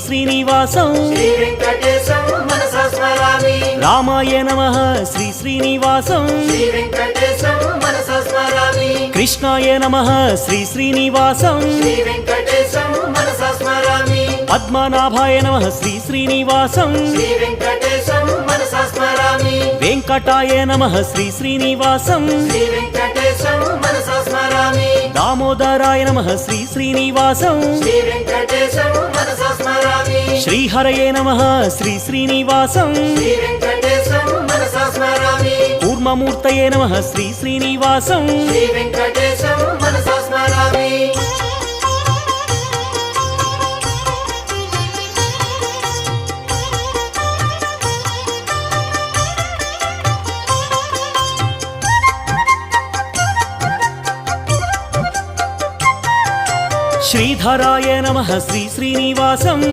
శ్రీనివాసం శ్రీ వెంకటేశం మనసా స్మరామి రామాయ నమః శ్రీ శ్రీనివాసం శ్రీ వెంకటేశం మనసా స్మరామి కృష్ణాయ నమః శ్రీ శ్రీనివాసం శ్రీ వెంకటేశం మనసా స్మరామి పద్మనాభాయ నమః శ్రీ శ్రీనివాసం శ్రీ వెంకటేశం మనసా స్మరామి వెంకటాయ నమః శ్రీ శ్రీనివాసం శ్రీ వెంకటేశం మనసా స్మరామి దామోదరాయ నమః శ్రీ శ్రీనివాసం శ్రీ వెంకటేశం మనసా స్మరామి శ్రీహరయే నమః శ్రీ శ్రీనివాసం శ్రీ వెంకటేశం మనసా స్మరామి కూర్మమూర్తయే నమః శ్రీ శ్రీనివాసం శ్రీ వెంకటేశం మనసా స్మరామి శ్రీధరాయ నమః శ్రీ శ్రీనివాసం